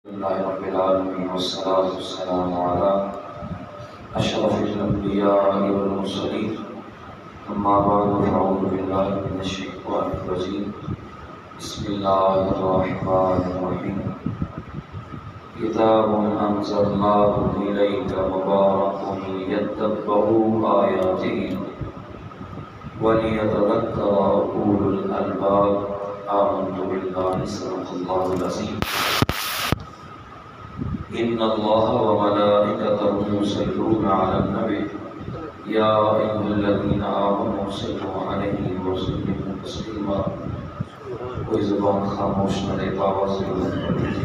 لله رب العالمين والصلاة والسلام على أشرف الأنبياء والمرسلين أما بعد فأعوذ بالله من الشيطان الرجيم بسم الله الرحمن الرحيم كتاب أنزلناه إليك مبارك ليدبروا آياته وليتذكر أولو الألباب آمنت بالله صدق الله العظيم إن الله وملائكته يصلون على النبي يا أيها الذين آمنوا صلوا عليه وسلموا تسليما کوئی زبان خاموش نہ رہے آواز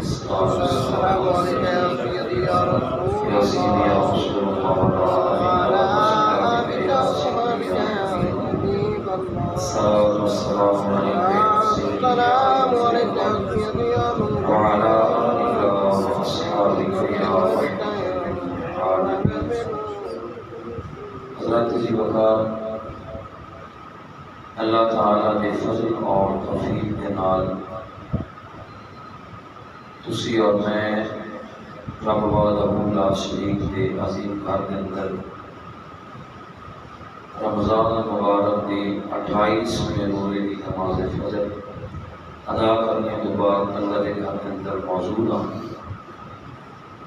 السلام علیکم یا سیدی یا رسول یا سیدی یا رسول اللہ وعلى آلك وصحبك يا حبيب الله السلام علیکم السلام علیکم یا سیدی یا رسول وعلى آلك وصحبك یا حضرت جی وقار اللہ تعالیٰ کے فضل اور توفیق کے نال تسی اور میں رب وحدہ لا شریک کے عظیم گھر کے اندر رمضان المبارک کی 28ویں روزے کی نماز فجر ادا کرنے کے بعد اللہ کے گھر کے اندر موجود ہیں۔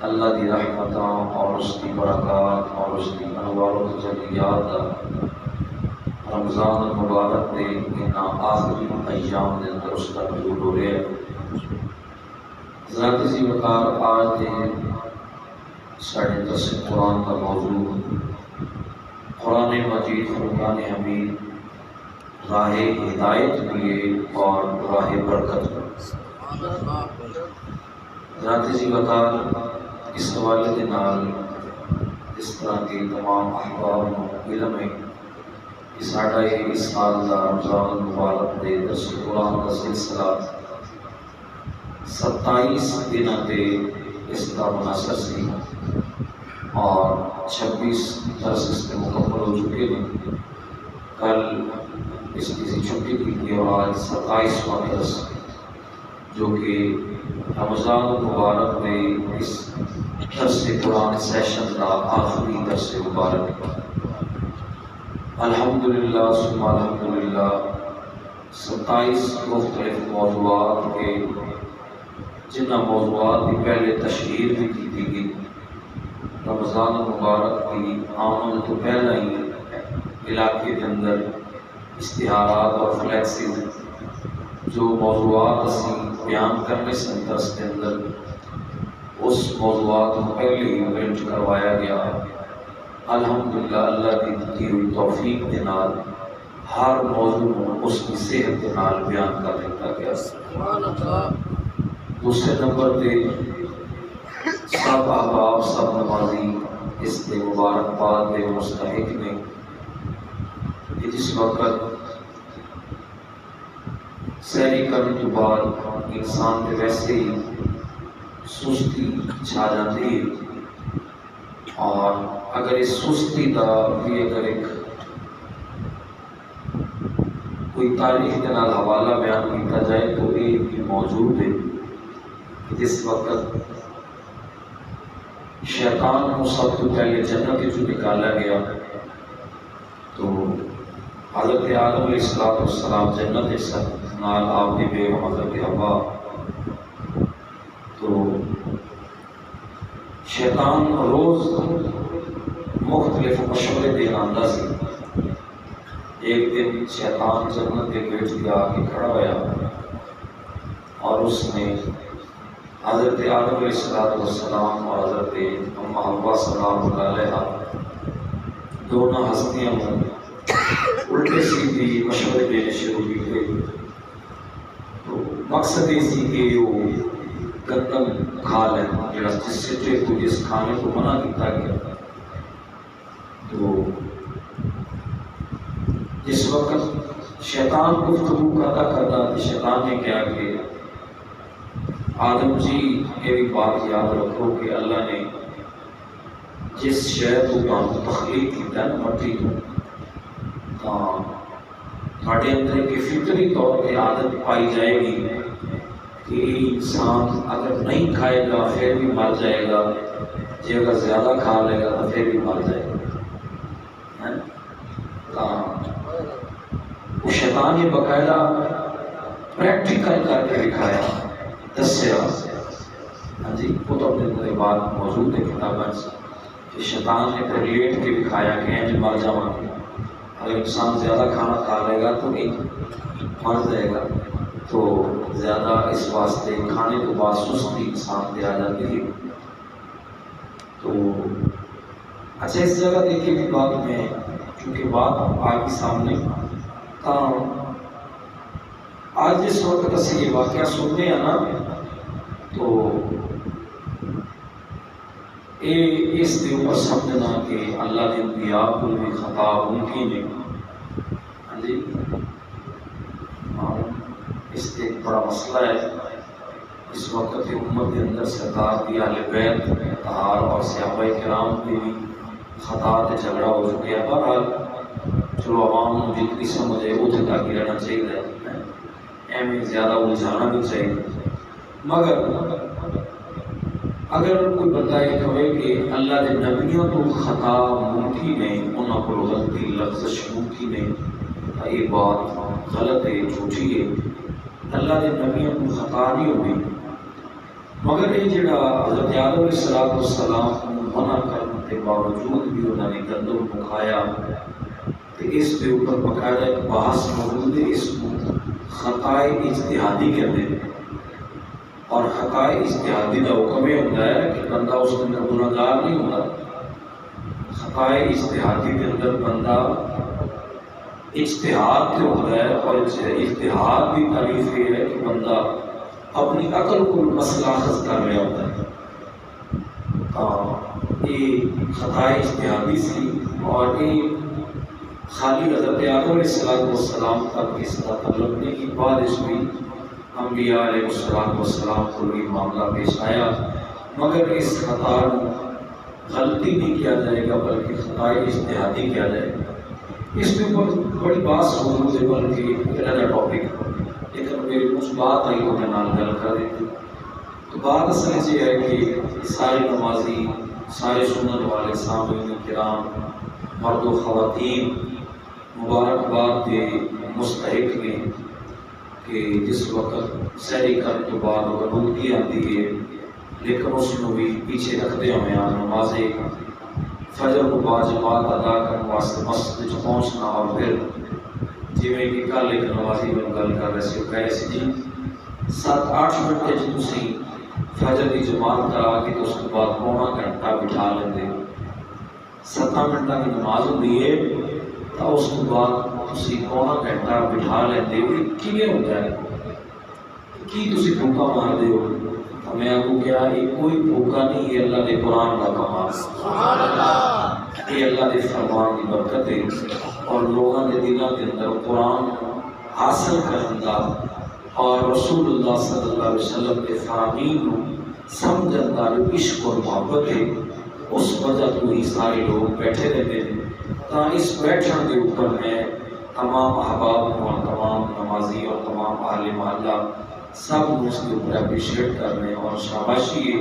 اللہ کی رحمتاں اور اس کی برکات اور اس کی انوار و تجلیات کا رمضان المبارک کے ان آخری ایام کے اندر اس کا نزول ہو رہا ہے۔ ذات سی وقار آج کے ساڑھے درس قرآن کا موضوع قرآن مجید فرقان حمید راہ ہدایت لیے اور راہ برکت۔ ذات سی وقار اس حوالے کے نال اس طرح کے تمام احباب علم ہے کہ ساڈا یہ اس سال کا رمضان المبارک دے درس قرآن کا سلسلہ 27 دنوں تے اس کا منحصر سی اور 26 درس اس کے مکمل ہو چکے ہیں۔ کل اس کی چھٹی کی تھی اور آج 27واں درس جو کہ رمضان المبارک میں اس درس قرآن سیشن کا آخری درس مبارک ہے۔ الحمدللہ ثم الحمدللہ 27 مختلف موضوعات کے جنہ موضوعات کی پہلے تشہیر بھی کی گئی۔ رمضان المبارک کی آمد تو پہلے ہی علاقے کے اندر اشتہارات اور فلیکسز جو موضوعات اسی بیان کرنے سے درس کے اندر اس موضوعات کو پہلے ہی پرنٹ کروایا گیا۔ الحمدللہ اللہ کی دی ہوئی توفیق کے نال ہر موضوع اس کی صحت کے نال بیان کر دیتا گیا۔ دوسرے نمبر پہ سب احباب سب نمازی اس کے مبارکباد کے مستحق نے کہ جس وقت سحری کرنے کے بعد انسان کے ویسے ہی سستی چھا جاتی ہے اور اگر اس سستی کا بھی اگر ایک کوئی تاریخ کے نال حوالہ بیان کیا جائے تو یہ بھی موجود ہے کہ جس وقت شیطان کو سب سے پہلے جنت سے نکالا گیا تو حضرت آدم علیہ السلام جنت سے نال آپ کی بیگم حضرت حوا تو شیطان روز مختلف مشورے دین آتا سی۔ ایک دن شیطان جنت کے گیٹ پہ آ کے کھڑا ہوا اور اس نے حضرت آدم علیہ السلام اور حضرت اما حوا سلام اللہ علیہ دونوں ہستیاں الٹے سیدھی مشورے دینے شروع کی گئی۔ تو مقصد یہ سی کہ وہ گندم کھا لیں جس سے کو جس کھانے کو منع کیا گیا۔ تو جس وقت شیطان گفتگو کرتا کرتا شیطان نے کہا کہ آدم جی یہ بھی بات یاد رکھو کہ اللہ نے جس شے کو تخلیق کیا مٹی تو تھوڑے اندر ایک فطری طور پہ عادت پائی جائے گی کہ انسان اگر نہیں کھائے گا پھر بھی مر جائے گا، جی اگر زیادہ کھا لے گا تو پھر بھی مر جائے گا۔ وہ شیطان نے باقاعدہ پریکٹیکل کر کے دکھایا، دسیا، ہاں جی وہ تو اپنے بات موجود ہے کتابیں کہ شیطان نے ریلیٹ کے دکھایا کہ انج مر جاواں گے، اگر انسان زیادہ کھانا کھا لے گا تو مر جائے گا، تو زیادہ اس واسطے کھانے کے بعد سستی انسان پہ آ جاتی ہے۔ تو اچھا اس جگہ دیکھیے کہ بات میں چونکہ بات آگے سامنے آج جس وقت اسی یہ واقعہ سنتے ہیں نا تو اس کے اوپر سمجھنا کہ اللہ کے انبیاء کو بھی خطا ممکن ہے، ہاں جی اس سے ایک بڑا مسئلہ ہے۔ اس وقت کی امت کے اندر سرکار کی اہل بیت طہار اور صحابہ کرام کی بھی خطا سے جھگڑا ہو چکے ہیں۔ بہرحال چلو عوام کو جتنی سمجھ ہے اتنے تک ہی رہنا چاہیے، اہم زیادہ الجھانا بھی چاہیے، مگر اگر کوئی بندہ یہ کہے کہ اللہ کے نبیوں کو خطا ممکن ہے، انہوں کو غلطی لفظ ممکن ہے، یہ بات غلط ہے، جھوٹی ہے۔ اللہ کے نبیوں کو خطا نہیں ہوگی، مگر یہ جڑا حضرت آدم علیہ السلام کو منع کرنے کے باوجود بھی انہوں نے گندم کو کھایا، تو اس کے اوپر باقاعدہ ایک بحث موجود ہے، اس کو خطائے اجتہادی کہتے ہیں، اور خطائے اجتہادی کا حکم یہ ہوتا ہے کہ بندہ اس کے اندر گناہ گار نہیں ہوتا۔ خطائے اجتہادی کے اندر بندہ اجتہاد جو ہوتا ہے، اور اجتہاد بھی تعریف یہ ہے کہ بندہ اپنی عقل کو مسئلہ اخذ کر رہا ہوتا ہے۔ یہ خطائے اجتہادی سی، اور یہ خالی حضرت آدم علیہ السلام تک اس کا تعلق نہیں، کہ بعد اس میں انبیاء علیہ السلام کو بھی معاملہ پیش آیا، مگر اس خطا غلطی نہیں کیا جائے گا بلکہ خطائے اجتہادی کیا جائے گا۔ اس کے اوپر بڑی بات موجود ہے، بلکہ علیحدہ ٹاپک، لیکن میری کچھ بات آئی تو میں نال گل کر دیتی۔ تو بات اصل یہ ہے کہ سارے نمازی، سارے سنن والے سامعین کرام، مرد و خواتین مبارکباد کے مستحق ہیں کہ جس وقت سحری کرنے کے بعد غنودگی آتی ہے، لیکن اس کو بھی پیچھے رکھتے ہوئے نماز فجر کو باجماعت ادا کرنے واسطے مسجد پہنچنا، اور پھر جویں کہ کل ایک نمازی میں گل کر رہے سے کہے سی جی 7-8 منٹ جی تسی فجر کی جماعت کرا کے تو اس کے بعد پونا گھنٹہ بٹھا لیندے، 7 منٹاں کی نماز ہوندی ہے تو اس کے بعد تسی پونا گھنٹہ بٹھا لیندے، کیویں ہوندا ہے؟ کی تسی بھوکا مار دے ہو؟ میں آپ کو کیا یہ کوئی بھوکا نہیں، یہ اللہ کے قرآن کا کمال، سبحان اللہ، یہ اللہ کے فرمان کی برکت ہے، اور لوگوں کے دلوں کے اندر قرآن حاصل کرنے کا اور رسول اللہ صلی اللہ علیہ وسلم کے فرامین کو سمجھنے کا جو عشق اور محبت ہے، اس وجہ تو ہی سارے لوگ بیٹھے رہتے ہیں۔ تو اس بیٹھنے کے اوپر میں تمام احباب اور تمام نمازی اور تمام اہل محلہ سب اس کے اوپر اپریشیٹ کرنے اور شاباشی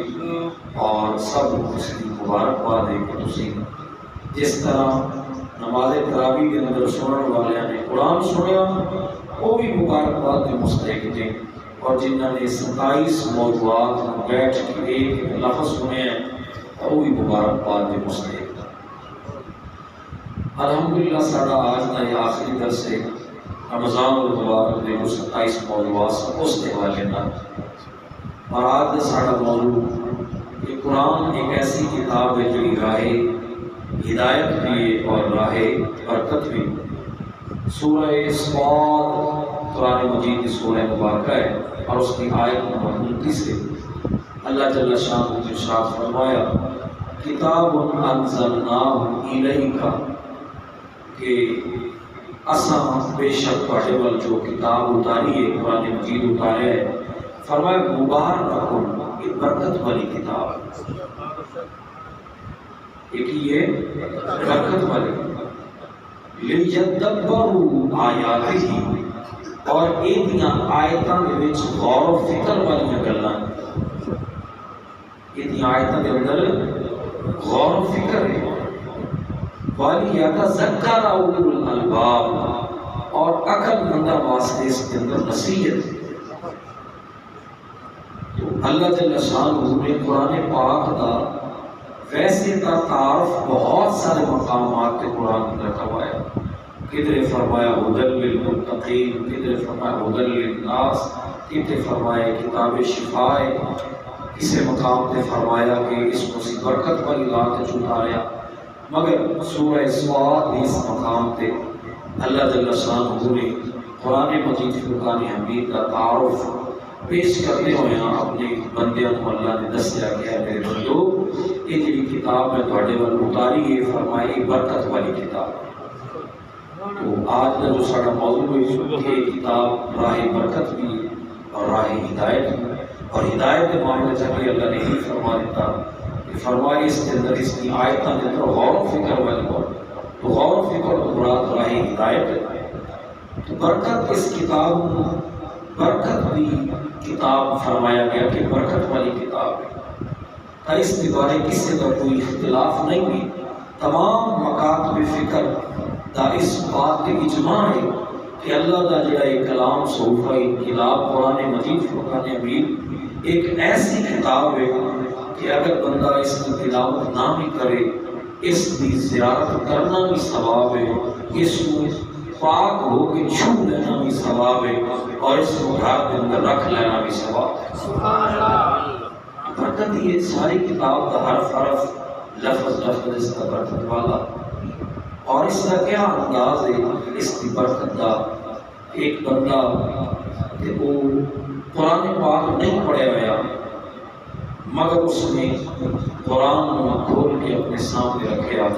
اور سب اس کی مبارکباد ہے کہ تسی جس طرح نماز تراویح کے اندر سننے والے نے قرآن سنیا، وہ بھی مبارکباد کے مستحق تھے، اور جنہوں نے 27 موضوعات میں بیٹھ کے ایک لفظ سنے ہیں وہ بھی مبارکباد کے مستحق تھے۔ الحمدللہ ساڑھا آج کا یہ آخری درس ہے رمضان المبارک میں 27 موضوعات اس کے حوالے نہ، اور آج کا ساڑھا موضوع کہ قرآن ایک ایسی کتاب ہے جو راہ ہدایت بھی اور راہ برکت بھی۔ سورہ صاد قرآن مجید کی سورہ مبارکہ ہے، اور اس کی آیت نمبر 29 ہے۔ اللہ جل شانہ نے ارشاد فرمایا کتاب انزلناہ الیک، کہ اساں بے شک پڑھے وال جو کتاب اتاری ہے، قرآن مجید اتارے ہے، فرمایا مبارک، یہ برکت والی کتاب ہے، یہ برکت والی، لیدبروا آیاتہ، اور یہ آیتوں کے غور و فکر والی گلاں، یہ آیتوں کے اندر غور و فکر ہے والی یتذکر اولو الالباب، اور عقل مندہ واسطے اس کے اندر نصیحت ہے۔ تو اللہ جل شانہ نے قرآن پاک کا ویسے کا تعارف بہت سارے مقامات کے قرآن میں کروایا، کدھر فرمایا ھدی للمتقین، کدھر فرمایا ھدی للناس، کدھر فرمایا کتاب شفاء، کسی مقام پہ فرمایا کہ اس کو سی برکت والی رات اتاریا۔ مگر سورہ صاد اس مقام پہ اللہ جل شانہ نے قرآن مجید فرقان حمید کا تعارف پیش کرتے ہوئے اپنے بندیاں کو اللہ نے دسیا کہ ہے میرے بندو، یہ جی کتاب میں تھوڑے ول اتاری ہے، فرمائی برکت والی کتاب ہے۔ تو آج کا جو سارا موضوع ہے کہ کتاب راہ برکت بھی اور راہ ہدایت بھی، اور ہدایت کے معاملے سے بھی اللہ نے ہی فرما دیتا کہ فرمائی اس کے اندر اس کی آیتوں کے اندر غور و فکر والی بات، تو غور و فکر تو مراد راہ ہدایت ہے۔ تو برکت اس کتاب میں برکت بھی کتاب فرمایا گیا کہ برکت والی کتاب ہے، اس کے بارے کسی کا کوئی اختلاف نہیں ہے۔ تمام مکاتب فکر دا اس بات کے اجماع ہے کہ اللہ کا جڑا یہ کلام صحیفہ انقلاب قرآن مجید فرقان حمید ایک ایسی کتاب ہے کہ اگر بندہ اس کی تلاوت نہ بھی کرے، اس کی زیارت کرنا بھی ثواب ہے، اس کو پاک ہو کے چھو لینا بھی ثواب ہے، اور اس کو گھر کے اندر رکھ لینا بھی ثواب ہے۔ برکت یہ ساری کتاب کا حرف حرف لفظ لفظ اس کا برکت والا، اور اس کا کیا انداز ہے اس کی برکت کا۔ ایک بندہ کہ وہ قرآن پاک نہیں پڑھے ہویا مگر اس نے قرآن کھول کے اپنے سامنے رکھیا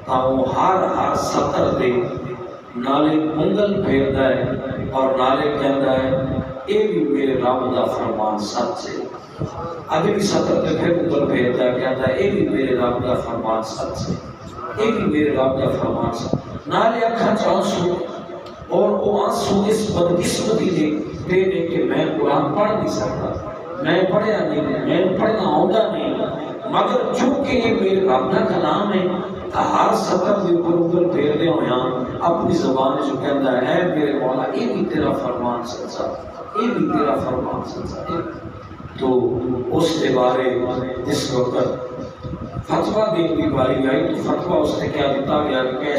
تا وہ ہر سطر دے نالے انگل پھیردا ہے اور نالے کہندا ہے اے بھی میرے رب دا فرمان سچ ہے۔ اگے بھی سطر پہ پھر انگل پھیردا ہے، کہندا ہے اے بھی میرے رب دا فرمان سچ ہے، اے بھی میرے رب دا فرمان سچ۔ نالے اکھاں چ آنسو، اور وہ آنسو اس بدقسمتی دے دے کہ میں قرآن پڑھ نہیں سکتا، میں پڑھیا نہیں، میں پڑھنا آؤندا نہیں، مگر چونکہ یہ میرے رب کا کلام ہے ہر سطر کے اوپر اوپر پھیردے ہویا اپنی زبان جو کہندا ہے میرے مولا یہ بھی تیرا فرمان سچا، یہ بھی تیرا فرمان سچا۔ تو اس کے بارے جس وقت فتویٰ دینے کی باری آئی تو فتویٰ اس نے کیا دیتا گیا کہ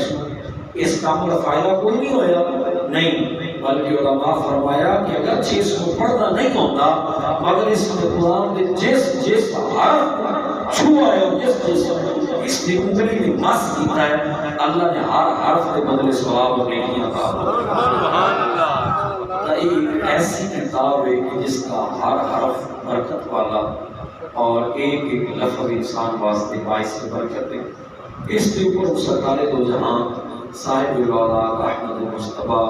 اس کام کا فائدہ کوئی نہیں ہویا، نہیں، بلکہ علماء فرمایا کہ اگرچہ اس کو پڑھنا نہیں ہوتا مگر اس میں قرآن کے جس حرف چھوا ہے اور جس اس کی انگلی نے مس کیتا ہے اللہ نے ہر حرف کے بدلے ثواب اور نیکی عطا فرمایا۔ ایک ایسی کتاب ہے کہ جس کا ہر حرف برکت والا اور ایک ایک لفظ انسان واسطے باعث برکت ہے۔ اس کے اوپر سرکار دو جہاں صاحب الولاد احمد مصطفیٰ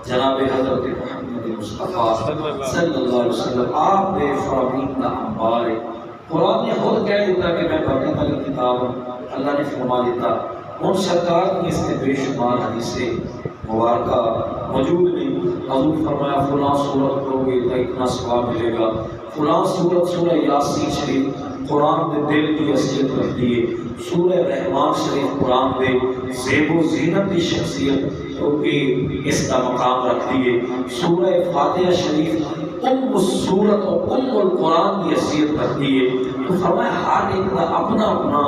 جناب حضرت محمد مصطفیٰ صلی اللہ علیہ وسلم آپ نے فرامین کا انبار ہے۔ قرآن نے خود کہہ دیتا کہ میں برکت والی کتاب ہوں، اللہ نے فرما دیتا۔ ان سرکار کی اس کے بے شمار حدیثیں مبارکہ موجود نہیں۔ حضور فرمایا فلاں سورت پڑھو گے تو اتنا ثواب ملے گا، فلاں سورت سورہ یاسین شریف قرآن دے دل کی حیثیت رکھتی ہے، سورہ رحمان شریف قرآن دے زیب و زینت کی شخصیت کیونکہ اس کا مقام رکھتی ہے، سورہ فاتحہ شریف السورت اور القرآن کی حیثیت رکھتی ہے۔ تو فرمایا ہر ایک کا اپنا اپنا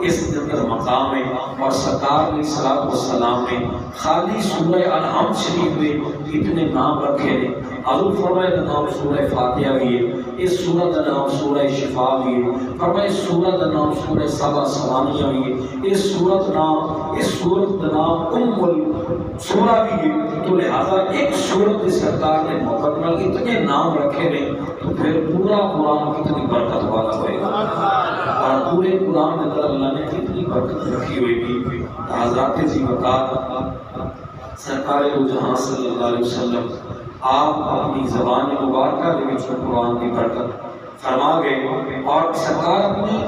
اس کے اندر مقام ہے، اور سرکار علیہ الصلوۃ والسلام نے خالی سورہ الحمد شریف میں اتنے نام رکھے ہیں۔ حضور فرمایا کا نام سورہ فاتحہ بھی ہے، اس سورہ کا نام سورہ شفا بھی ہے، فرمایا اس سورہ کا نام سورہ سبع ثمانیہ بھی ہے، اس سورت کا نام سورہ بھی ہے۔ تو لہذا ایک سورت کی سرکار نے مقدمہ اتنے نام رکھے ہیں تو پھر پورا قرآن کتنی برکت والا ہوئے گا، اور پورے قرآن میں اللہ نے کتنی برکت رکھی ہوئے گی۔ حضرات جی وقات سرکار دو جہاں صلی اللہ علیہ وسلم آپ اپنی زبان مبارکہ کے وچ قرآن کی برکت فرما گئے اور سرکار اپنی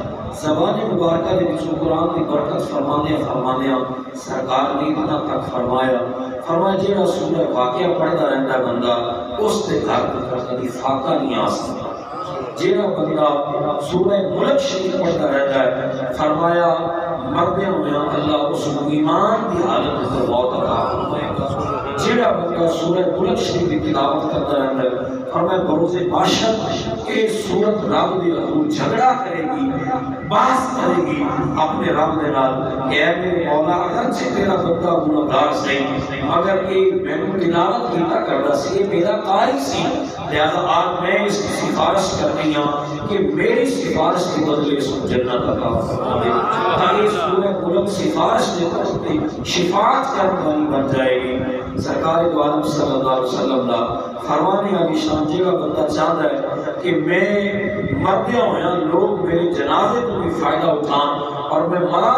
زبان مبارکہ دے وچوں قرآن کی برکت فرمانے سرکار نے اتنا تک فرمایا جیڑا سورہ واقعہ پڑھتا رہتا بندہ اس دے گھر پر کبھی فاقہ نہیں آ سکتا. جیڑا بندہ سورہ ملک شریف پڑھتا رہتا ہے فرمایا مردے ہوئے اللہ اس ایمان کی حالت میں موت عطا فرمائے گا. جیڑا بندہ سورہ ملک شریف کی تلاوت کرتا رہتا ہے فرمایا بروز باشد کہ سورت رب دی حضور جھگڑا کرے گی بحث کرے گی اپنے رب دے نال کہ اے میرے مولا اگرچہ تیرا بندہ گناہگار سی مگر یہ میں نے تلاوت کیتا کرتا سی یہ میرا قاری سی لہذا آج میں اس کی سفارش کرنی ہوں کہ میری سفارش کے بدلے اس کو جنت عطا فرما دے تاکہ سورہ ملک سفارش دے کر شفاعت کرنے والی بن جائے گی. سرکار دو عالم صلی اللہ علیہ وسلم دا فرمانے والی شان جگہ بندہ چاہتا ہے کہ میں مردیا ہویا لوگ میرے جنازے کو بھی فائدہ اٹھان اور میں مرا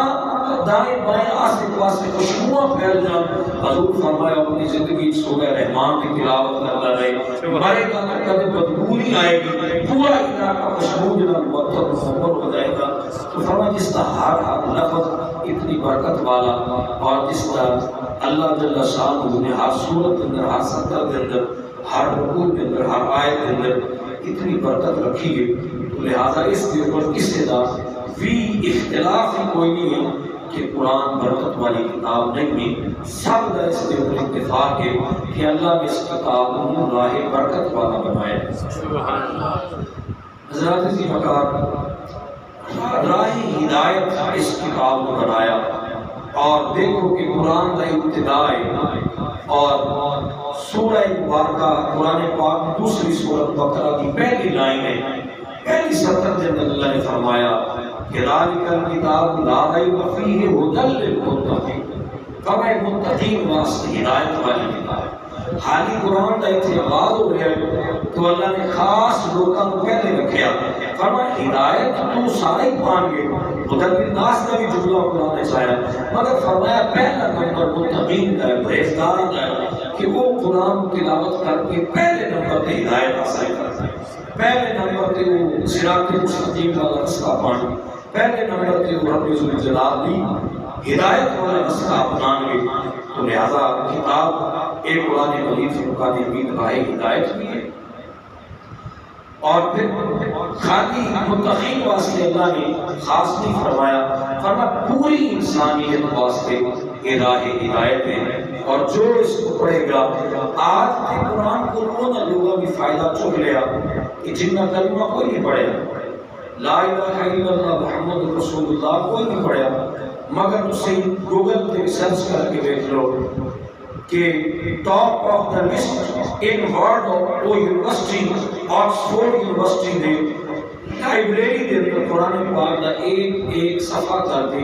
دائیں بائیں آسے پاسے خوشبوئیں پھیل جان. حضور فرمایا اپنی زندگی سورہ رحمان کی تلاوت کرتا رہے مرے گا تو کبھی بدبو نہیں آئے گی پورا علاقہ خوشبو جناب معطر مصور ہو جائے گا. تو فرمایا جس کا ہر لفظ اتنی برکت والا اور جس کا اللہ جل شانہ نے ہر صورت کے اندر ہر سطر کے اندر ہر رکوع کے اندر ہر آیت کے اندر اتنی برکت رکھی ہے تو لہذا اس کے اوپر کسی کا بھی اختلاف ہی کوئی نہیں ہے کہ قرآن برکت والی کتاب نہیں ہے. سب کا اس کے اوپر اتفاق ہے کہ اللہ نے اس کتاب کو راہ برکت والا بنایا. حضرات کی مکار راہ ہدایت اس کتاب کو بنایا اور دیکھو کہ قرآن کا ابتدا ہے اور سورہ مبارکہ قرآن پاک دوسری سورۃ بقرہ کی پہلی لائن ہے پہلی سطر کے اندر اللہ نے فرمایا کہ ذالک الکتاب لا ریب فیہ ھدی للمتقین فرمایا متقین واسطے ہدایت والی کتاب. حالی قرآن کا اتحاد ہو رہا ہے تو اللہ نے خاص لوگوں کو پہلے رکھیا فرمایا ہدایت تو سارے ہی پان گے مدد الناس کا بھی جملہ قرآن نے چاہیا مگر فرمایا پہلا نمبر متقین کا ہے پرہیزگار کا ہے کہ وہ قرآن تلاوت کر کے پہلے نمبر پہ ہدایت حاصل کرتا ہے. پہلے نمبر پہ وہ صراط مستقیم والا رستہ پان پہلے نمبر پہ وہ رب ذوالجلال دی ہدایت والا رستہ اپنان گے. تو لہذا کتاب ایک قرآن مجید فرقان حمید راہ ہدایت بھی ہے اور پھر خالی متقین واسطے اللہ نے خاص نہیں فرمایا پوری انسانیت واسطے یہ راہ ہدایت ہے. اور جو اس کو پڑھے گا آج کے قرآن کو رونا لوگوں بھی فائدہ چک لیا کہ جن کا کلمہ کوئی نہیں پڑھے لا الہ الا اللہ محمد رسول اللہ کوئی نہیں پڑھا مگر تسی گوگل پہ سرچ کر کے دیکھ لو کہ top of the list in world of وہ یونیورسٹی آکسفورڈ یونیورسٹی نے لائبریری دے اندر قرآن پاک کا ایک صفحہ کر کے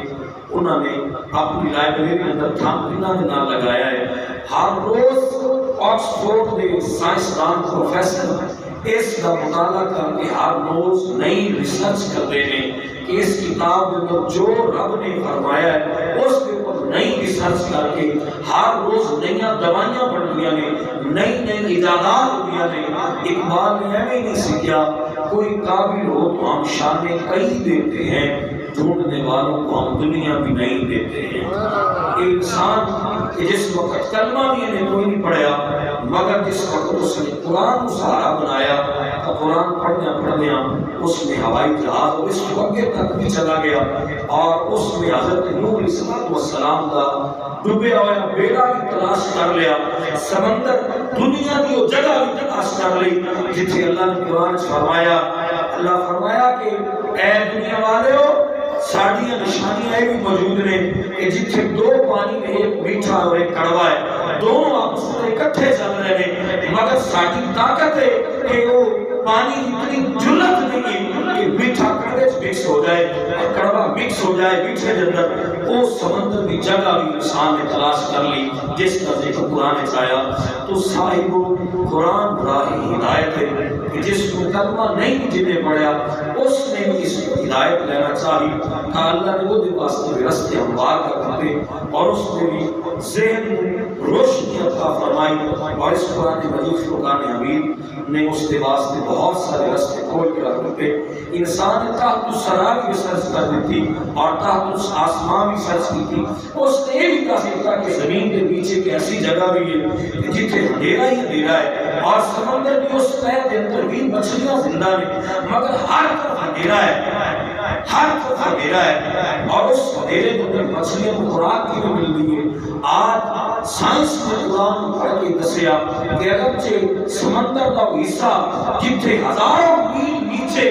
انہوں نے اپنی لائبریری کے اندر تھامپنا کے نام لگایا ہے. ہر روز آکسفورڈ کے سائنسدان پروفیسر اس کا مطالعہ کر کے ہر روز نئی ریسرچ کرتے ہیں کہ اس کتاب کے اندر جو رب نے فرمایا ہے اس کے اوپر نئی ریسرچ کر کے ہر روز نئی دوائیاں بڑھتیاں نے نئی ایجادات ہوتیاں نے. اقبال نے ہمیں نہیں سیکھا کوئی قابل ہو تو ہم شانیں کئی دیتے ہیں ڈھونڈنے والوں کو ہم دنیا بھی نہیں دیتے ہیں. انسان جس وقت کلمہ بھی انہیں کوئی نہیں پڑھیا مگر جس وقت اس نے قرآن سہارا بنایا تو قرآن پڑھنے اس میں ہوائی جہاز اور اس وقت تک بھی چلا گیا اور اس میں حضرت نوح علیہ السلام کا ڈوبیا ہوا بیڑا بھی تلاش کر لیا سمندر دنیا کی وہ جگہ بھی تلاش کر لی جتنے اللہ نے قرآن فرمایا. اللہ فرمایا کہ اے دنیا والے ہو ساڑیاں نشانیاں بھی موجود نے کہ جتھے دو پانی میں ایک میٹھا اور ایک کڑوا ہے دونوں آپس میں اکٹھے چل رہے ہیں مگر ساڑی طاقت ہے کہ وہ پانی اتنی جلت نہیں ہے کہ میٹھا کڑوے سے مکس ہو جائے اور کڑوا مکس ہو جائے میٹھے کے اندر. وہ سمندر کی جگہ بھی انسان نے تلاش کر لی جس کا ذکر قرآن نے چاہیا. تو صاحب قرآن راہ ہدایت ہے کہ جس کو کلمہ نہیں جنہیں پڑھا اس نے اس ہدایت لینا چاہی کہ اللہ نے وہ دے واسطے رستے ہموار کر دیتے اور اس میں بھی ذہن روشنی عطا فرمائی اور اس قرآن مجید فرقان حمید نے اس کے واسطے بہت سارے رستے کھول کے رکھ دیتے انسان نے تحت الثری بھی سرچ کر دیتی اور تحت آسمان بھی سرچ کی تھی اس نے یہ بھی کہا کہ زمین کے نیچے ایک ایسی جگہ بھی ہے جتنے اندھیرا ہی اندھیرا ہے اور سمندر بھی اس قید کے اندر بھی مچھلیاں زندہ ہیں مگر ہر طرف اندھیرا ہے ہر طرف اندھیرا ہے اور اس اندھیرے کے اندر مچھلیاں کو خوراک کی بھی مل رہی ہے آج سائنس نے قرآن پڑھ کے دسیا کہ اگرچہ سمندر کا حصہ جتنے ہزاروں میل نیچے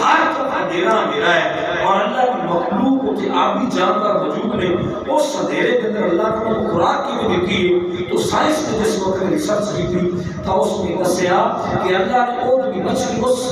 ہر طرف اندھیرا اندھیرا ہے اور اللہ کی مخلوق ہوتے آبی جانور موجود نے اس اندھیرے کے اندر اللہ نے خوراک کی بھی دیکھی ہے تو سائنس نے جس وقت ریسرچ کی تھی تھا اس میں دسیا کہ اللہ نے وہ بھی مچھلی اس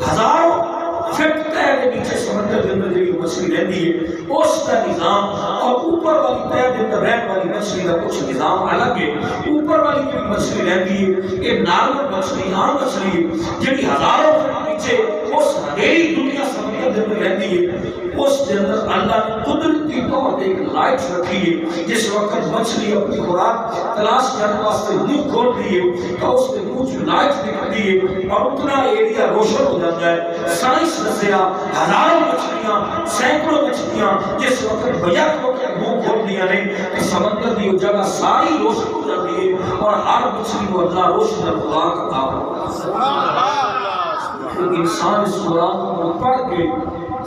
ہزاروں فٹ تہ کے نیچے سمندر کے اندر جو مچھلی رہتی ہے اس کا نظام اور اوپر والی تہ کے اندر رہنے والی مچھلی کا کچھ نظام الگ ہے اوپر والی جو مچھلی رہتی ہے ایک نارمل مچھلی عام مچھلی ہے جڑی ہزاروں فٹ نیچے اس اندھیری دنیا سمندر کے اندر رہتی ہے اس کے اندر اللہ نے قدرتی طور پر ایک لائٹ رکھی ہے جس وقت مچھلی اپنی خوراک تلاش کرنے واسطے منہ کھولتی ہے تو اس کے منہ سے لائٹ نکلتی ہے اور اتنا ایریا روشن ہو جاتا ہے سائنس دسیا ہزاروں مچھلیاں سینکڑوں مچھلیاں جس وقت بیک وقت منہ کھول دیا نے کہ سمندر کی جگہ ساری روشن ہو جاتی ہے اور ہر مچھلی کو اللہ روشن اور خوراک عطا فرماتا ہے انسان اس قرآن کو پڑھ کے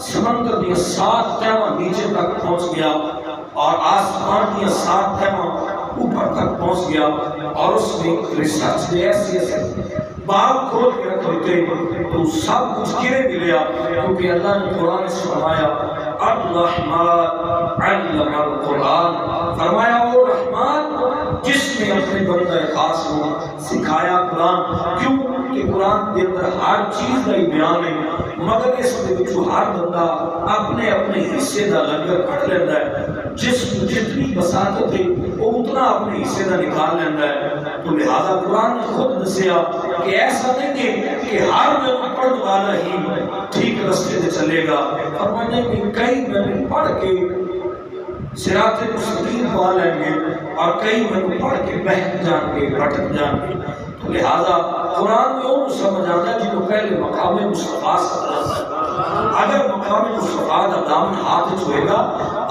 سمندر دیا 7 تہواں نیچے تک پہنچ گیا اور آسمان دیا 7 تہواں اوپر تک پہنچ گیا اور اس میں ریسرچ نے ایسی باغ کھول کے رکھ دیتے تو سب کچھ گرے ملیا کیونکہ اللہ نے قرآن سے فرمایا الرحمن علم القرآن فرمایا وہ رحمان جس نے اپنے بندہ خاص کو سکھایا قرآن کیوں کہ قرآن کے اندر ہر چیز کا ہی بیان ہے مگر اس میں جو ہر بندہ اپنے اپنے حصے کا لنگر کٹ لیتا ہے جس کو جتنی بساطت ہے وہ اتنا اپنے حصے کا نکال لیتا ہے تو لہذا قرآن نے خود دسیا کہ ایسا نہیں ہے کہ ہر میں پڑھنے والا ہی ٹھیک رستے سے چلے گا فرمانے کہ کئی میں پڑھ کے صراط مستقیم پا لیں گے اور کئی میں پڑھ کے بہک جان گے بھٹک جان گے تو لہذا قرآن میں وہ سمجھ آتا ہے جنہوں پہلے مقام مصطفیٰ سے اگر مقام مصطفیٰ کا دامن ہاتھ چھوئے گا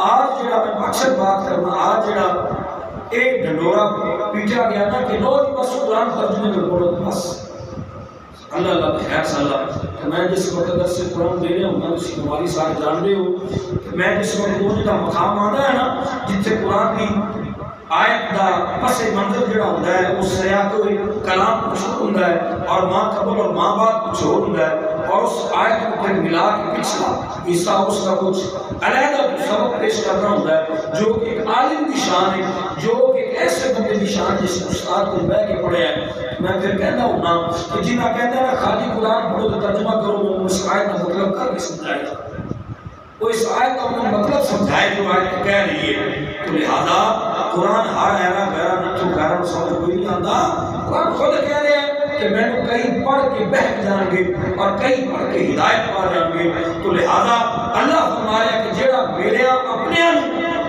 آج جڑا میں مقصد بات کرنا آج جڑا ایک ڈنڈورا پیٹا گیا نا کہ لو جی بس قرآن ترجمے میں بولو بس اللہ اللہ خیر صلی کہ میں جس وقت درس قرآن دے رہا ہوں میں اسی ہماری سارے جان رہے ہو کہ میں جس وقت دونوں کا مقام آنا ہے نا جتنے قرآن کی آیت دا پس منظر جڑا ہوتا ہے اس سے یا تو کلام کچھ ہوتا ہے اور ماں قبل اور ماں بعد کچھ ہوتا ہے اور اس آیت کو پھر ملا کے پچھلا حصہ اس کا کچھ علیحدہ سبق پیش کرنا ہوتا ہے جو کہ ایک عالم کی شان ہے جو کہ ایک ایسے بندے کی شان جس استاد کو بہ کے پڑھے ہیں میں پھر کہتا ہوں نا کہ جنہاں کہتے ہیں نا خالی قرآن پڑھو تو ترجمہ کرو وہ اس آیت کا مطلب کر کے سمجھائے گا وہ اس آیت کا مطلب سمجھائے جو آیت کہہ رہی ہے تو لہذا قرآن ہر ایرا غیرہ نتو غیرہ سمجھ کوئی نہیں آتا قرآن خود کہہ رہے ہیں کہ میں نے کئی پڑھ کے بہک جان گے اور کئی پڑھ کے ہدایت پا جان گے تو لہذا اللہ فرمایا کہ جیڑا میرے اپنے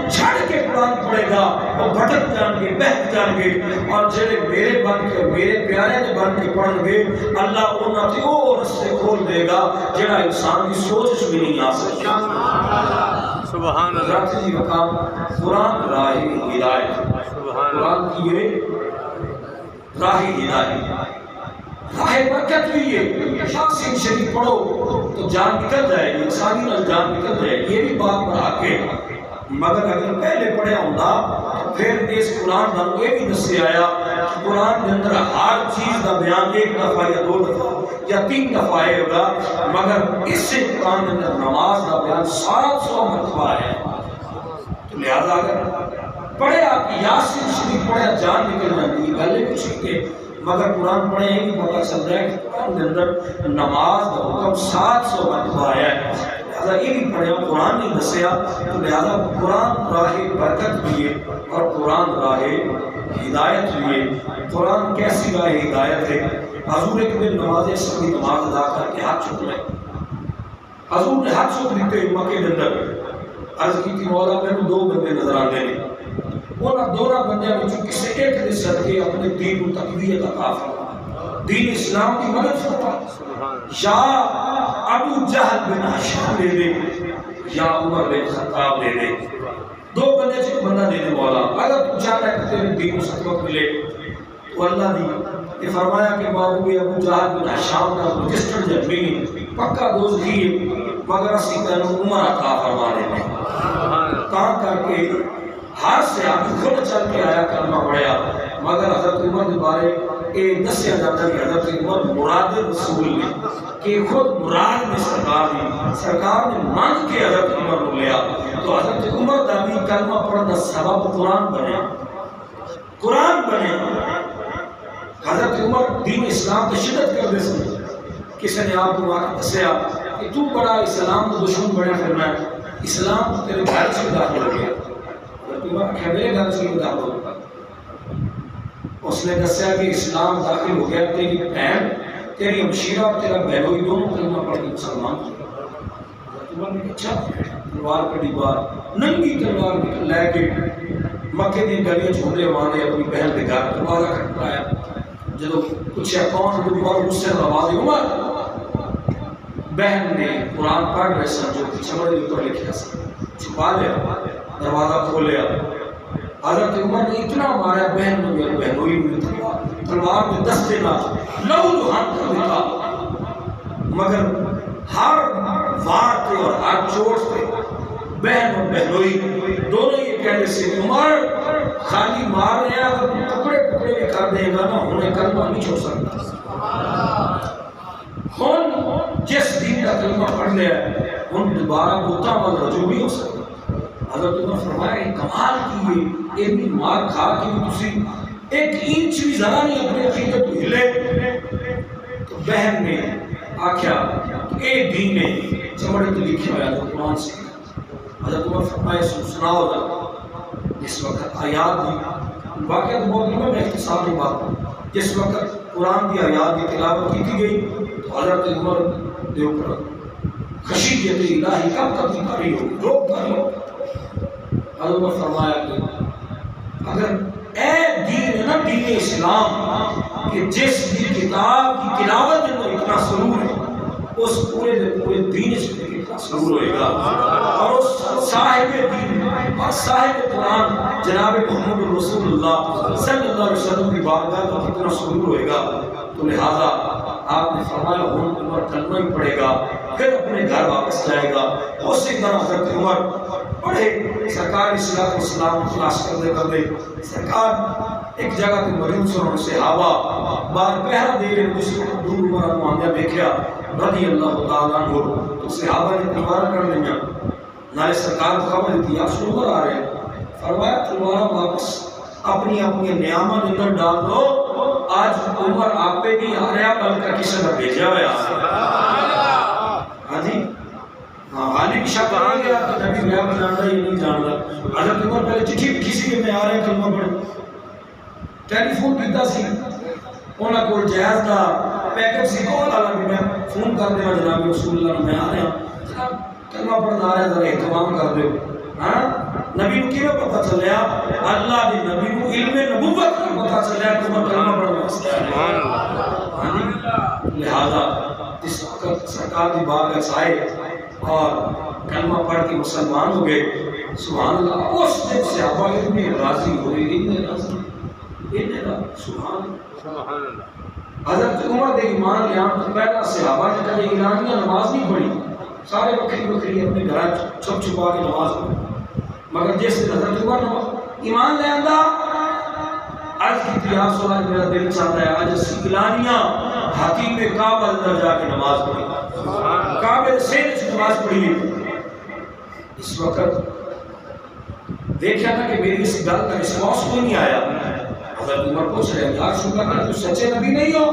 چھڑ کے قرآن پڑھے گا وہ بھٹک جان گے بہک جان گے اور جیڑے میرے بن کے میرے پیارے کے بن کے پڑھن گے اللہ انہاں تے وہ رستے کھول دے گا جیڑا انسان کی سوچ بھی نہیں آ سکتا سبحان اللہ ذاتی مقام قرآن راہ ہدایت قرآن کی یہ راہ ہدایت راہ برکت بھی ہے شخص شریف پڑھو تو جان نکل جائے گی انسانی نال جان نکل جائے گی یہ بھی بات پر آ کے مگر اگر پہلے پڑھیا ہوتا پھر اس قرآن کا یہ بھی دسے آیا کہ قرآن کے اندر ہر چیز کا بیان ایک دفعہ یا 2 دفعہ یا 3 دفعہ آئے گا مگر اس سے قرآن کے اندر نماز کا بیان 700 مرتبہ ہے تو لہذا اگر پڑھے آپ یاسین شریف پڑھیا جان نکل جاتی ہے گلے کچھ کے مگر قرآن پڑھے ہی پتہ چل رہا ہے کہ قرآن کے اندر نماز کا حکم 700 مرتبہ آیا ہے لہذا یہ بھی پڑھیا قرآن نہیں دسیا تو لہذا قرآن راہ برکت بھی ہے اور قرآن راہ ہدایت بھی ہے قرآن کیسی راہ ہدایت ہے حضور ایک دن نماز سبھی نماز ادا کر کے ہاتھ چھوٹ لے حضور نے ہاتھ سکھ دیتے مکے کے اندر عرض کی تھی مولا میں دو بندے نظر آنے ہیں انہاں دونوں بندیاں میں کسی ایک نے صدقے اپنے دین کو تقویت عطا فرما دین اسلام کی مدد فرما یا ابو جہل بن ہشام دے دے یا عمر بن خطاب دے دے دو بندے سے بندہ دے دے مولا اگر تو چاہتا ہے کہ تیرے دین کو سبق ملے تو اللہ نے فرمایا کہ بابو ابو جہل بن ہشام کا رجسٹر جرمنی پکا دوست ہی مگر اسی کا عمر عطا فرما دے تاں کر کے ہر سے آپ خود چل کے آیا کلمہ پڑھیا مگر حضرت عمر کے بارے اے دسیا جاتا ہے کہ حضرت عمر مراد رسول نے کہ خود مراد میں سرکار نے مانگ کے حضرت عمر کو لیا تو حضرت عمر دا بھی کلمہ پڑھنا سبب قرآن بنے حضرت عمر دین اسلام کی شدت کر دے سن کسی نے آپ کو آکے دسیا کہ تو بڑا اسلام کو دشمن بڑا کرنا ہے اسلام تیرے گھر سے داخل ہو گیا حضرت عمر کہ میرے گھر سے داخل ہو گیا اس نے دسیا کہ اسلام داخل ہو گیا تیری بہن تیری ہمشیرہ اور تیرا بہنوئی دونوں کلمہ پڑھ کے مسلمان عمر نے اچھا تلوار کڑی بار ننگی تلوار نکل لے کے مکے دی گلیاں چھوڑے وانے اپنی بہن کے گھر دروازہ کھٹکایا جب پوچھا کون ہے عمر غصے سے آواز عمر بہن نے قرآن پڑھ رہے سن جو چمڑے کے اوپر لکھا سا چھپا لیا دروازہ کھولیا حضرت عمر نے اتنا مارا بہن نے میرے بہنوئی میں تلوار میں دستے نہ لہو لہان کر دیتا مگر ہر وار پہ اور ہر چوٹ پہ بہن اور بہنوئی دونوں یہ کہنے سے عمر خالی مار رہے ہیں اگر ٹکڑے ٹکڑے میں کر دے گا نا انہیں کلمہ نہیں چھوڑ سکتا ہن جس دین کا کلمہ پڑھ لیا ہن دوبارہ بوتا وال رجوع بھی ہو سکتا حضرت عمر فرمایا کمال کی اتنی مار کھا کے تسی ایک انچ بھی ذرا نہیں اپنے عقیدت کو ہلے تو بہن نے آکھیا اے دین نے چمڑے پہ لکھا ہوا ہے قرآن سے حضرت عمر فرمایا سناؤ گا جس وقت آیات دی واقعہ تو بہت میں اختصار نہیں بات جس وقت قرآن کی آیات کی تلاوت کی گئی تو حضرت عمر دے اوپر خشیت الہی کب تک کاری ہوگی روک کاری ہوگی حضرت عمر فرمایا کہ اگر اے دین ہے نا دین اسلام کہ جس بھی کتاب کی تلاوت میں اتنا سرور ہے اس پورے دین سے اتنا سرور ہوئے گا اور اس صاحب دین اور صاحب قرآن جناب محمد رسول اللہ صلی اللہ علیہ وسلم کی بارگاہ کا اتنا سرور ہوئے گا تو لہذا آپ نے فرمایا عمر کلمہ ہی پڑھے گا پھر اپنے گھر واپس جائے گا اسی طرح حضرت عمر پڑھے سرکار اصلاح و اسلام خلاص کر دے سرکار ایک جگہ پہ مریض سے انہوں صحابہ بار پہرا دے رہے جس کو دور عمر معاملہ دیکھا رضی اللہ تعالیٰ عنہ تو صحابہ نے تلوار کر لیا نالے سرکار کو خبر دیتی آپ سے عمر آ رہے ہیں فرمایا تلوارہ واپس اپنی نیامت اندر ڈال دو آج عمر آپ پہ نہیں آ رہا بلکہ کسی نے بھیجا ہوا ہاں جی حالی بھی شک آ گیا کہ نبی میں جانتا یہ نہیں جانتا حضرت عمر پہلے چٹھی بھی کسی کے میں آ رہے ہیں کلمہ پڑھ ٹیلی فون کیتا سی انہاں کو جہاز دا پیکٹ سی کال والا بھی میں فون کر دینا جناب رسول اللہ میں آ رہے ہیں جناب کلمہ پڑھنا آ رہا ہے ذرا اہتمام کر دو ہاں نبی کو کیوں پتہ چلیا اللہ دی نبی کو علم نبوت کا پتہ چلیا کہ وہ کلمہ پڑھنا سبحان اللہ لہذا اس وقت سرکار دی بارگاہ سے آئے اور کلمہ پڑھ کے مسلمان ہو گئے سبحان اللہ اس دن صحابہ اتنے راضی ہوئے اتنے راضی سبحان اللہ حضرت عمر دے ایمان لے آن تو پہلا صحابہ نے کہا ایرانیاں نماز نہیں پڑھی سارے بکری بکری اپنے گھر چھپ چھپا کے نماز پڑھی مگر جس دن حضرت عمر ایمان لے آندا آج کی تیار سوال میرا دل چاہتا ہے آج سیلانیاں حتیم کعبہ اندر جا کے نماز پڑھی کعبہ سے نماز پڑھی اس وقت دیکھا تھا کہ میری اس گل کا رسپانس کوئی نہیں آیا حضرت عمر پوچھ رہے ہیں یا رسول اللہ تو سچے نبی نہیں ہو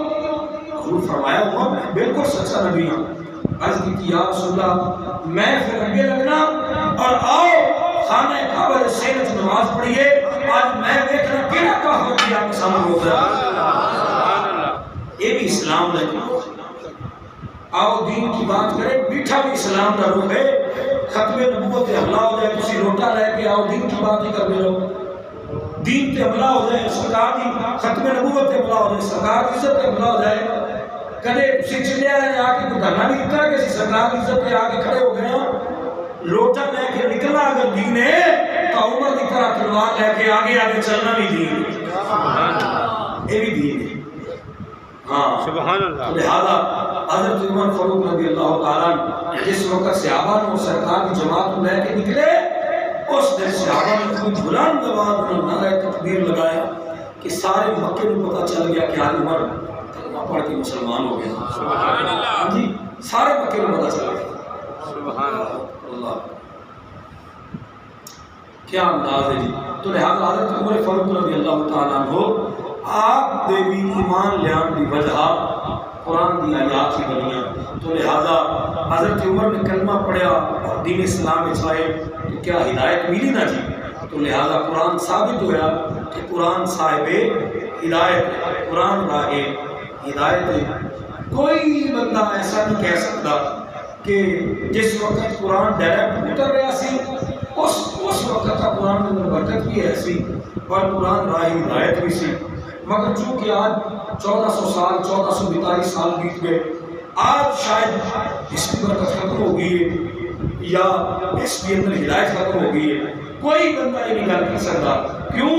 حضور فرمایا عمر میں بالکل سچا نبی ہوں عرض کی یا رسول اللہ میں پھر آگے لگنا اور آؤ خانہ کعبہ سے نماز پڑھیے آج میں دیکھنا کیڑا کہو کہ آپ کے سامنے ہوتا ہے یہ بھی اسلام ہے آؤ دین کی بات کریں، میٹھا بھی اسلام کا روح ہے، ختم نبوت تے حملہ ہو جائے تسی لوٹا لے کے آؤ دین کی بات ہی کر دے رہو، دین تے حملہ ہو جائے، سرکار کی ختم نبوت تے حملہ ہو جائے، سرکار کی عزت تے حملہ ہو جائے، کدے تسی چلے رہے آ کے کوئی دھرنا نہیں دیتا کہ سرکار کی عزت تے آ کے کھڑے ہو گئے ہیں، لوٹا لے کے نکلنا اگر دین ہے تو عمر کی طرح تلوار لے کے آگے آگے چلنا بھی دین ہے، یہ بھی دین ہے۔ ہاں سبحان اللہ۔ لہذا حضرت عمر فاروق رضی اللہ تعالیٰ جس وقت صحابہ نے سرکار کی جماعت کو لے کے نکلے، اس دن صحابہ نے کوئی بلند آواز میں نعرہ تکبیر لگایا کہ سارے مکے میں پتہ چل گیا کہ آج عمر کلمہ پڑھ کے مسلمان ہو گیا۔ سبحان اللہ۔ جی سارے مکے میں پتہ چل گیا۔ سبحان اللہ کیا انداز ہے جی۔ تو لہذا حضرت عمر فاروق رضی اللہ تعالیٰ عنہ آپ دے بھی ایمان لیان دی وجہ قرآن دی آیات ہی بنیاں، تو لہذا حضرت عمر نے کلمہ پڑھا اور دین اسلام میں چاہے تو کیا ہدایت ملی نا جی، تو لہذا قرآن ثابت ہوا کہ قرآن صاحب ہدایت ہے، قرآن راہ ہدایت ہے۔ کوئی بندہ ایسا نہیں کہہ سکتا کہ جس وقت قرآن ڈائریکٹ اتر رہا سی اس وقت کا قرآن میں برکت بھی ایسی اور قرآن راہ ہدایت بھی سی، مگر چونکہ آج 1400 سال 1442 سال بیت گئے، آج شاید اس کی برکت ختم ہو گئی ہے یا اس کے اندر ہدایت ختم ہو گئی ہے، کوئی بندہ یہ نہیں کر سکتا، کیوں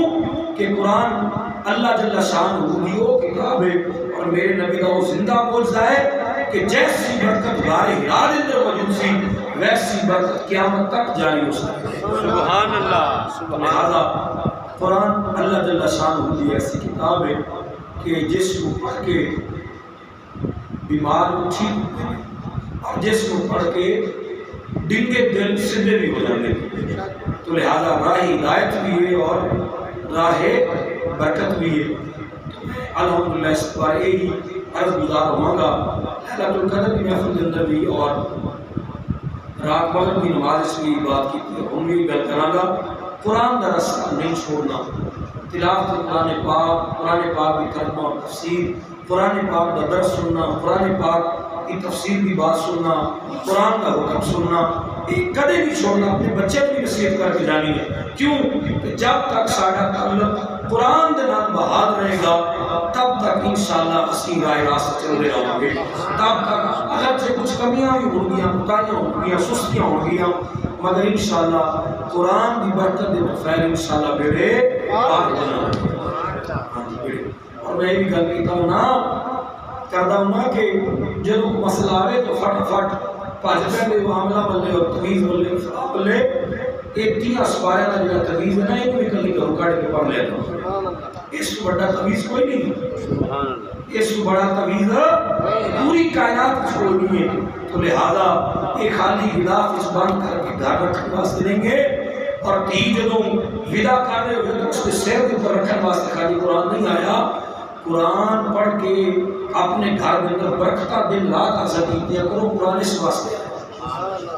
کہ قرآن اللہ جل شانہ کی وہ کتاب ہے اور میرے نبی کا وہ زندہ معجزہ ہے کہ جیسی برکت غار ہرا دے اندر موجود سی ویسی برکت قیامت تک جاری ہو سکتی ہے۔ سبحان اللہ۔ لہذا قرآن اللہ جل شانہ کی ایسی کتاب ہے کہ جس کو پڑھ کے بیمار ٹھیک ہوتے ہیں اور جس کو پڑھ کے ڈنگے دل سدھے بھی ہو جاتے ہیں، تو لہذا راہ ہدایت بھی ہے اور راہ برکت بھی ہے۔ الحمدللہ اس بارے ہی عرض گزار ہوں گا، ليلۃ القدر کی محفل کے اندر بھی اور رات مغرب کی نماز اس کی بات کی تھی، ہم بھی گل کروں گا قرآن کا رستہ نہیں چھوڑنا، تلاوت قرآن پاک کی ترجمہ اور تفسیر، قرآن پاک کا درس سننا، قرآن پاک کی تفسیر کی بات سننا، قرآن کا حکم سننا، یہ کدے نہیں چھوڑنا، اپنے بچے کو بھی نصیحت کر کے جانی ہے، کیوں کہ جب تک سارا تعلق قرآن کے نام بحال رہے گا تب تک انشاءاللہ اسی راہ راست چل رہے ہوں گے، تب تک اگر سے کچھ کمیاں بھی ہوں گیا، کوتاہیاں ہوں گیا، سستیاں ہوں گیا، مگر انشاءاللہ قرآن کی برکت دے بغیر انشاءاللہ بیڑے پار ہو جانا۔ اور میں بھی گل کیتا ہوں نا کردا ہوں نا کہ جب مسئلہ آئے تو فٹ فٹ پاج پہلے معاملہ بلے اور تمیز بلے فلاح بلے ایک تیہ سپارے کا جگہ تمیز ہے نا، ایک بھی کلی کرو کاٹ کے پڑھ لیتا ہوں، اس کو بڑا تمیز کوئی نہیں، اس کو بڑا تمیز پوری کائنات چھوڑنی ہے، تو لہذا ایک خالی غلاف اس بند کر کے گھر رکھنے واسطے دیں گے اور تی جدوں ودا کر رہے ہوئے تو اس کے سر کے اوپر رکھنے واسطے خالی قرآن نہیں آیا، قرآن پڑھ کے اپنے گھر کے اندر برکتہ دن رات حاصل کیا کرو، قرآن اس واسطے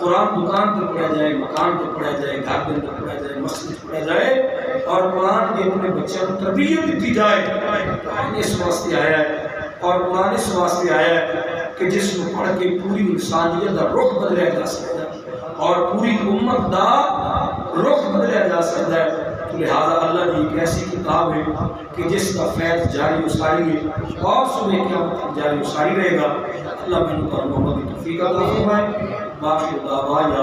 قرآن دکان پہ پڑھا جائے، مکان پہ پڑھا جائے، گھر کے اندر پڑھا جائے، مسجد پڑھا جائے اور قرآن کی اپنے بچوں کو تربیت دی جائے، قرآن اس واسطے آیا ہے اور قرآن اس واسطے آیا ہے کہ جس کو پڑھ کے پوری انسانیت کا رخ بدلیا جا سکتا ہے اور پوری امت کا رخ بدلیا جا سکتا ہے، تو لہذا اللہ کی ایک ایسی کتاب ہے کہ جس کا فیض جاری و ساری ہے اور صبح قیامت تک جاری و ساری رہے گا۔ اللہ میں محمد کی توفیق عطا فرمائے، باقی دعوانا